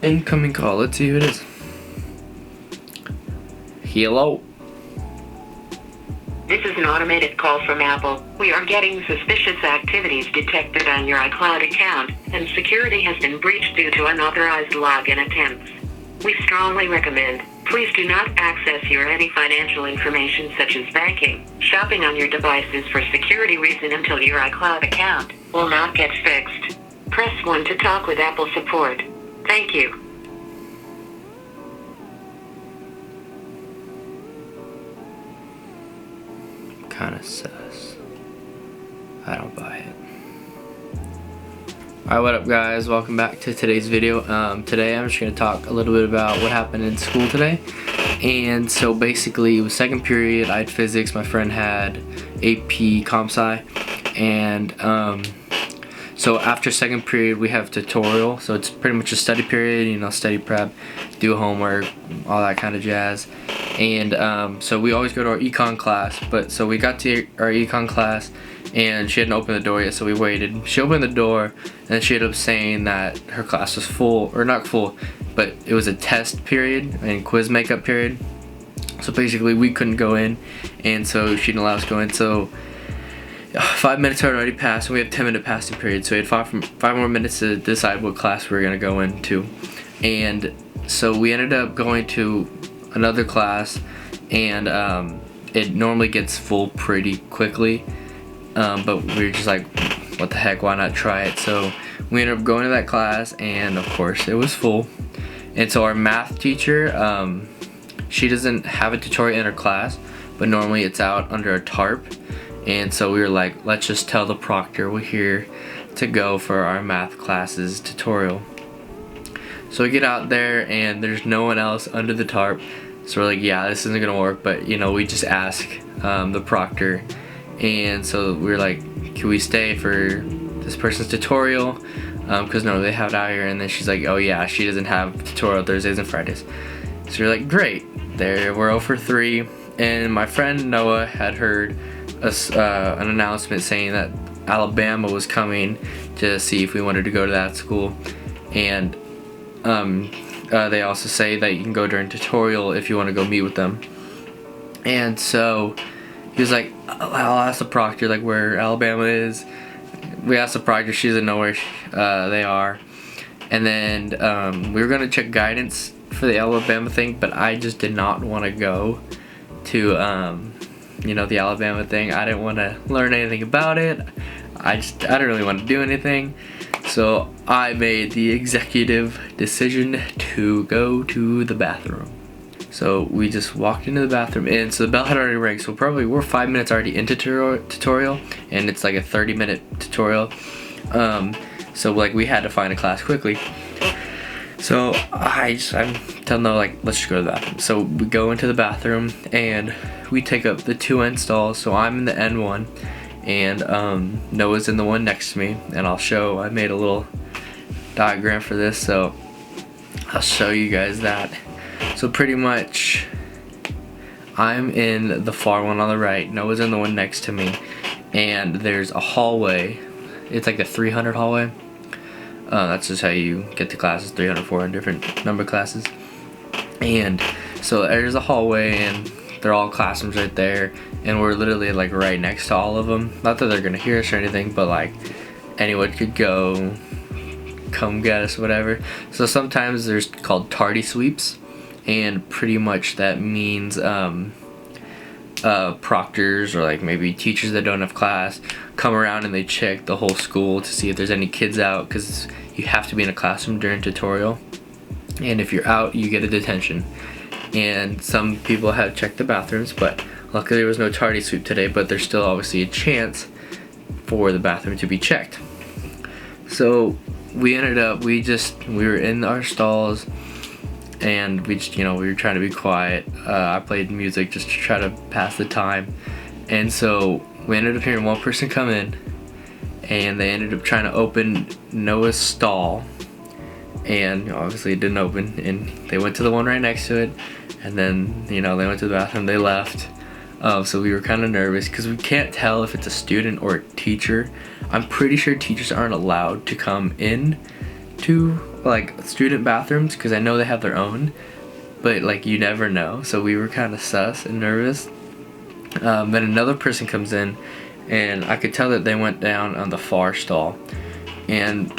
Incoming call. Let's see who it is. Hello. This is an automated call from Apple. We are getting suspicious activities detected on your iCloud account, and security has been breached due to unauthorized login attempts. We strongly recommend, please do not access any financial information such as banking, shopping on your devices for security reasons until your iCloud account will not get fixed. Press 1 to talk with Apple support. Thank you. Kinda sus. I don't buy it. Alright, what up guys? Welcome back to today's video. Today I'm just going to talk a little bit about what happened in school today. And so basically it was second period, I had physics, my friend had AP Comp Sci. And so after second period we have tutorial. So it's pretty much a study period, you know, study prep, do homework, all that kind of jazz. And so we always go to our econ class, but so we got to our econ class and she hadn't opened the door yet, so we waited. She opened the door and she ended up saying that her class was full, or not full, but it was a test period and quiz makeup period. So basically we couldn't go in, and so she didn't allow us to go in. So 5 minutes had already passed and we have 10-minute passing period, so we had five more minutes to decide what class we were going to go into. And so we ended up going to another class, and it normally gets full pretty quickly, but we were just like, what the heck, why not try it? So we ended up going to that class, and of course it was full. And so our math teacher, she doesn't have a tutorial in her class, but normally it's out under a tarp. And so we were like, let's just tell the proctor we're here to go for our math classes tutorial. So we get out there and there's no one else under the tarp. So we're like, yeah, this isn't gonna work, but you know, we just ask the proctor. And so we were like, can we stay for this person's tutorial? Because no, they have it out here. And then she's like, oh yeah, she doesn't have tutorial Thursdays and Fridays. So we're like, great, there, we're 0 for 3. And my friend Noah had heard an announcement saying that Alabama was coming to see if we wanted to go to that school. And they also say that you can go during tutorial if you want to go meet with them. And so he was like, I'll ask the proctor like where Alabama is. We asked the proctor, she doesn't know where they are. And then we were gonna check guidance for the Alabama thing, but I just did not want to go to you know, the Alabama thing. I didn't want to learn anything about it. I didn't really want to do anything. So I made the executive decision to go to the bathroom. So we just walked into the bathroom, and so the bell had already rang. So we're 5 minutes already into tutorial, and it's like a 30-minute tutorial. So like we had to find a class quickly. So I'm telling them like, let's just go to the bathroom. So we go into the bathroom and we take up the 2 end stalls. So I'm in the end one, and Noah's in the one next to me. And I made a little diagram for this, so I'll show you guys that. So pretty much I'm in the far one on the right, Noah's in the one next to me, and there's a hallway. It's like the 300 hallway. That's just how you get to classes, 300, 400 different number classes. And so there's a hallway, and they're all classrooms right there, and we're literally like right next to all of them. Not that they're gonna hear us or anything, but like anyone could go, come get us, whatever. So sometimes there's called tardy sweeps, and pretty much that means proctors or like maybe teachers that don't have class come around and they check the whole school to see if there's any kids out, because you have to be in a classroom during tutorial, and if you're out you get a detention. And some people have checked the bathrooms, but luckily there was no tardy sweep today, but there's still obviously a chance for the bathroom to be checked. So we were in our stalls, and we were trying to be quiet. I played music just to try to pass the time, and so we ended up hearing one person come in, and they ended up trying to open Noah's stall, and obviously it didn't open, and they went to the one right next to it, and then they went to the bathroom, they left. So we were kind of nervous because we can't tell if it's a student or a teacher. I'm pretty sure teachers aren't allowed to come in to like student bathrooms because I know they have their own, but like you never know. So we were kind of sus and nervous. Then another person comes in, and I could tell that they went down on the far stall, and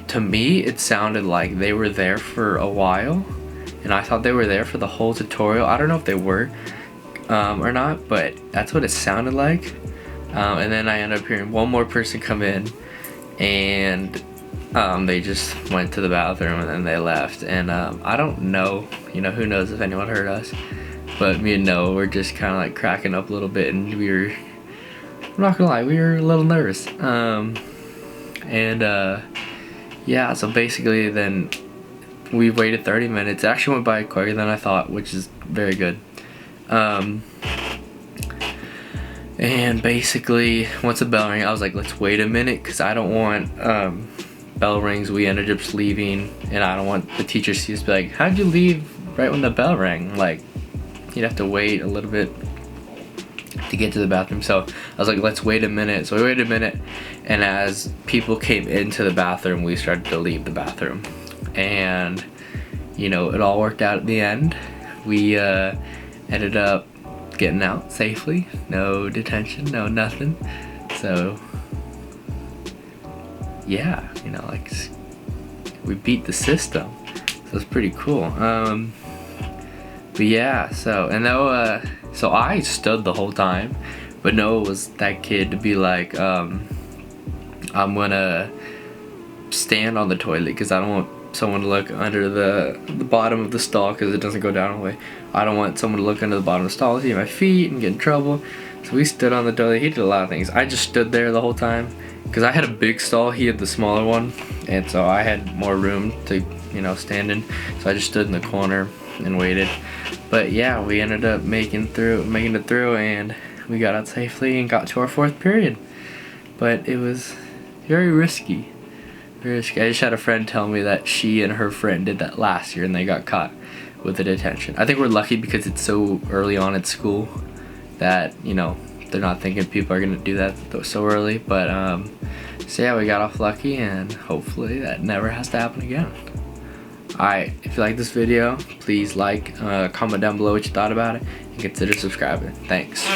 to me it sounded like they were there for a while, and I thought they were there for the whole tutorial. I don't know if they were or not, but that's what it sounded like. And then I ended up hearing one more person come in, and they just went to the bathroom and then they left. And I don't know, you know, who knows if anyone heard us, but me and Noah were just kind of like cracking up a little bit, and we were, I'm not gonna lie, we were a little nervous. Yeah, so basically then we waited 30 minutes. It actually went by quicker than I thought, which is very good. And basically once the bell rang, I was like, let's wait a minute, because I don't want bell rings, we ended up just leaving, and I don't want the teachers to just be like, how'd you leave right when the bell rang? Like, you'd have to wait a little bit to get to the bathroom. So I was like, let's wait a minute. So we waited a minute, and as people came into the bathroom, we started to leave the bathroom. And you know, it all worked out at the end. We ended up getting out safely, no detention, no nothing. So yeah, you know, like, we beat the system, so it's pretty cool. But yeah, so, and Noah, so I stood the whole time, but Noah was that kid to be like, I'm gonna stand on the toilet because I don't want someone to look under the bottom of the stall, because it doesn't go down all the way. I don't want someone to look under the bottom of the stall, see my feet and get in trouble. So we stood on the toilet. He did a lot of things. I just stood there the whole time because I had a big stall, he had the smaller one, and so I had more room to, you know, stand in. So I just stood in the corner and waited. But yeah, we ended up making it through, and we got out safely and got to our 4th period. But it was very risky. I just had a friend tell me that she and her friend did that last year and they got caught with the detention. I think we're lucky because it's so early on at school that, you know, they're not thinking people are gonna do that so early. But so yeah, we got off lucky, and hopefully that never has to happen again. Alright, if you like this video, please like, comment down below what you thought about it, and consider subscribing. Thanks.